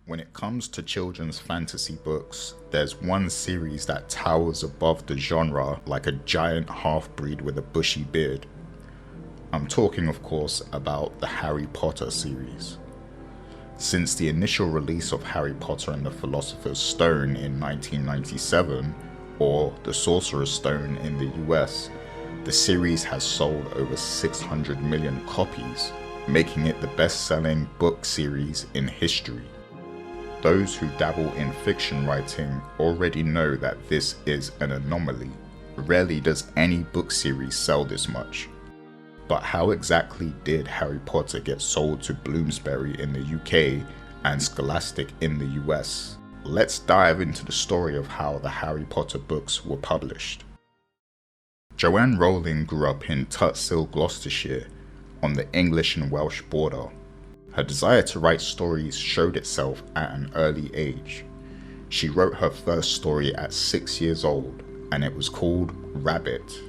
When it comes to children's fantasy books, there's one series that towers above the genre like a giant half-breed with a bushy beard. I'm talking, of course, about the Harry Potter series. Since the initial release of Harry Potter and the Philosopher's Stone in 1997, or the Sorcerer's Stone in the US, the series has sold over 600 million copies, making it the best-selling book series in history. Those who dabble in fiction writing already know that this is an anomaly. Rarely does any book series sell this much. But how exactly did Harry Potter get sold to Bloomsbury in the UK and Scholastic in the US? Let's dive into the story of how the Harry Potter books were published. Joanne Rowling grew up in Tutsill, Gloucestershire, on the English and Welsh border. Her desire to write stories showed itself at an early age. She wrote her first story at 6 years old, and it was called Rabbit.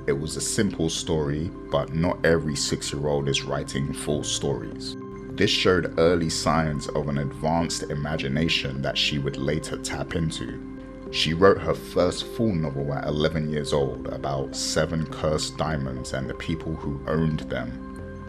It was a simple story, but not every 6-year-old is writing full stories. This showed early signs of an advanced imagination that she would later tap into. She wrote her first full novel at 11 years old about 7 cursed diamonds and the people who owned them,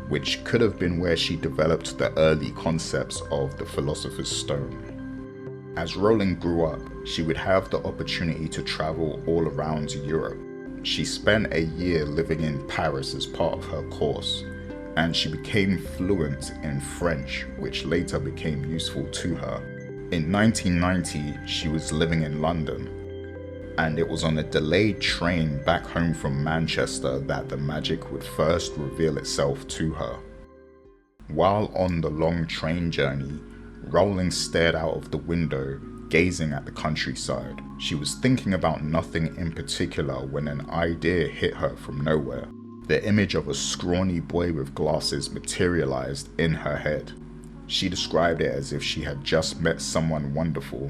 which could have been where she developed the early concepts of the Philosopher's Stone. As Rowling grew up, she would have the opportunity to travel all around Europe. She spent a year living in Paris as part of her course, and she became fluent in French, which later became useful to her. In 1990, she was living in London, and it was on a delayed train back home from Manchester that the magic would first reveal itself to her. While on the long train journey, Rowling stared out of the window, gazing at the countryside. She was thinking about nothing in particular when an idea hit her from nowhere. The image of a scrawny boy with glasses materialized in her head. She described it as if she had just met someone wonderful,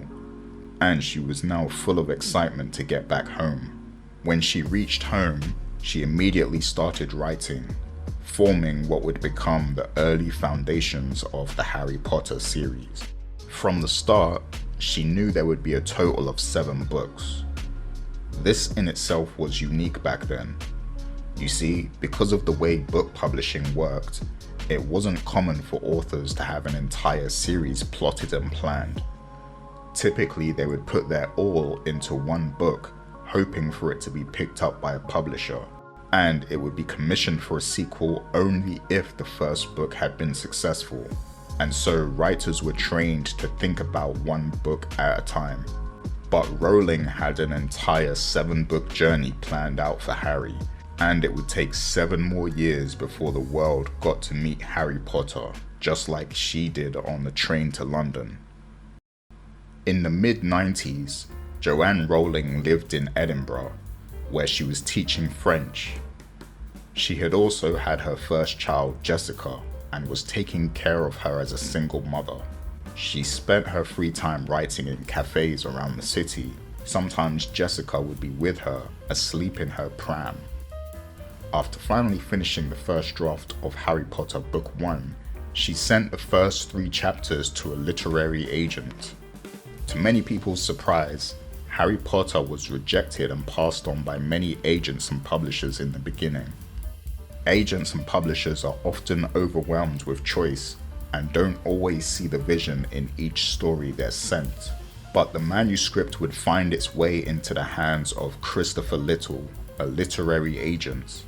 and she was now full of excitement to get back home. When she reached home, she immediately started writing, forming what would become the early foundations of the Harry Potter series. From the start, she knew there would be a total of 7 books. This in itself was unique back then. You see, because of the way book publishing worked, it wasn't common for authors to have an entire series plotted and planned. Typically, they would put their all into one book, hoping for it to be picked up by a publisher, and it would be commissioned for a sequel only if the first book had been successful. And so writers were trained to think about one book at a time. But Rowling had an entire 7-book journey planned out for Harry, and it would take 7 more years before the world got to meet Harry Potter, just like she did on the train to London. In the mid-90s, Joanne Rowling lived in Edinburgh, where she was teaching French. She had also had her first child, Jessica, and was taking care of her as a single mother. She spent her free time writing in cafes around the city. Sometimes Jessica would be with her, asleep in her pram. After finally finishing the first draft of Harry Potter Book 1, she sent the first 3 chapters to a literary agent. To many people's surprise, Harry Potter was rejected and passed on by many agents and publishers in the beginning. Agents and publishers are often overwhelmed with choice and don't always see the vision in each story they're sent. But the manuscript would find its way into the hands of Christopher Little, a literary agent.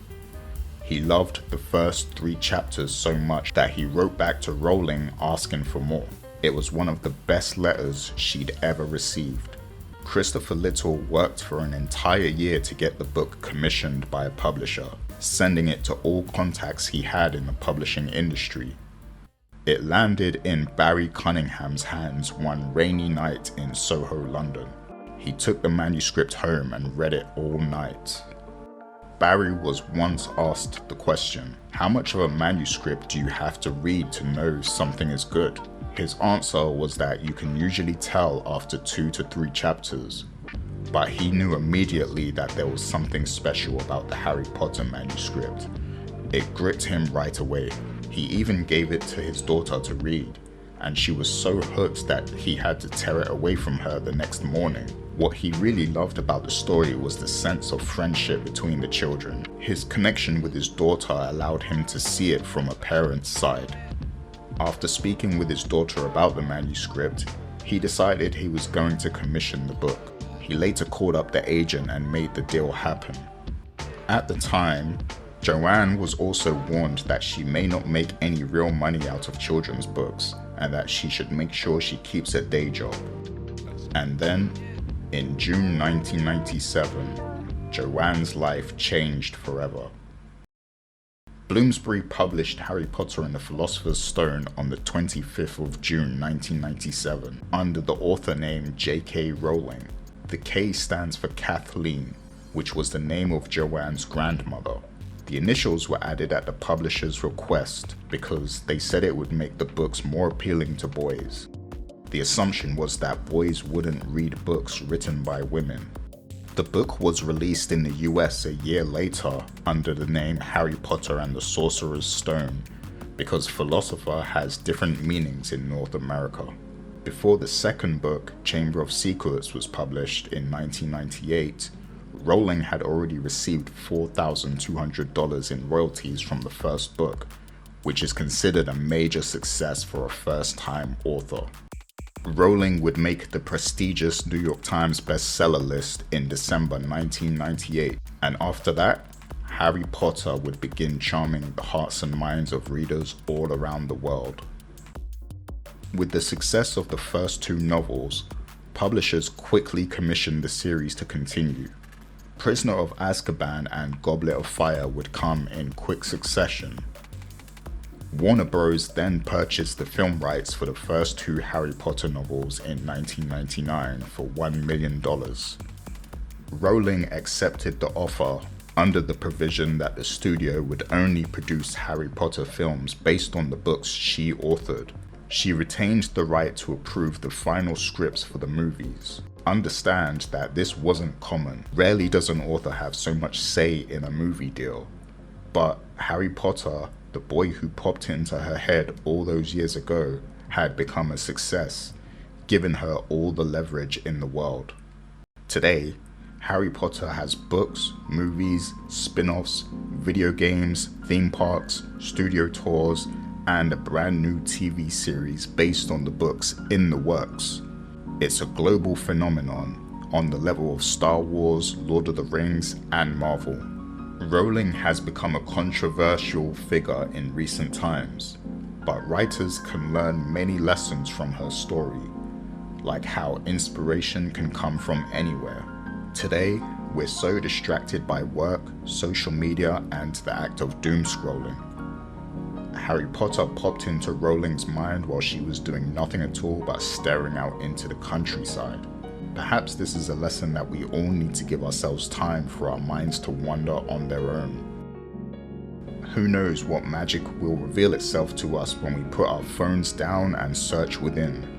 He loved the first 3 chapters so much that he wrote back to Rowling asking for more. It was one of the best letters she'd ever received. Christopher Little worked for an entire year to get the book commissioned by a publisher, sending it to all contacts he had in the publishing industry. It landed in Barry Cunningham's hands one rainy night in Soho, London. He took the manuscript home and read it all night. Barry was once asked the question, "How much of a manuscript do you have to read to know something is good?" His answer was that you can usually tell after 2 to 3 chapters, but he knew immediately that there was something special about the Harry Potter manuscript. It gripped him right away. He even gave it to his daughter to read, and she was so hooked that he had to tear it away from her the next morning. What he really loved about the story was the sense of friendship between the children. His connection with his daughter allowed him to see it from a parent's side. After speaking with his daughter about the manuscript, he decided he was going to commission the book. He later called up the agent and made the deal happen. At the time, Joanne was also warned that she may not make any real money out of children's books and that she should make sure she keeps a day job. And then, in June 1997, Joanne's life changed forever. Bloomsbury published Harry Potter and the Philosopher's Stone on the 25th of June 1997 under the author name J.K. Rowling. The K stands for Kathleen, which was the name of Joanne's grandmother. The initials were added at the publisher's request because they said it would make the books more appealing to boys. The assumption was that boys wouldn't read books written by women. The book was released in the US a year later under the name Harry Potter and the Sorcerer's Stone because Philosopher has different meanings in North America. Before the second book, Chamber of Secrets, was published in 1998, Rowling had already received $4,200 in royalties from the first book, which is considered a major success for a first-time author. Rowling would make the prestigious New York Times bestseller list in December 1998, and after that, Harry Potter would begin charming the hearts and minds of readers all around the world. With the success of the first two novels, publishers quickly commissioned the series to continue. Prisoner of Azkaban and Goblet of Fire would come in quick succession. Warner Bros. Then purchased the film rights for the first two Harry Potter novels in 1999 for $1 million. Rowling accepted the offer under the provision that the studio would only produce Harry Potter films based on the books she authored. She retained the right to approve the final scripts for the movies. Understand that this wasn't common. Rarely does an author have so much say in a movie deal. But Harry Potter, the boy who popped into her head all those years ago, had become a success, giving her all the leverage in the world. Today, Harry Potter has books, movies, spin-offs, video games, theme parks, studio tours, and a brand new TV series based on the books in the works. It's a global phenomenon on the level of Star Wars, Lord of the Rings, and Marvel. Rowling has become a controversial figure in recent times, but writers can learn many lessons from her story, like how inspiration can come from anywhere. Today, we're so distracted by work, social media, and the act of doom scrolling. Harry Potter popped into Rowling's mind while she was doing nothing at all but staring out into the countryside. Perhaps this is a lesson that we all need to give ourselves time for our minds to wander on their own. Who knows what magic will reveal itself to us when we put our phones down and search within.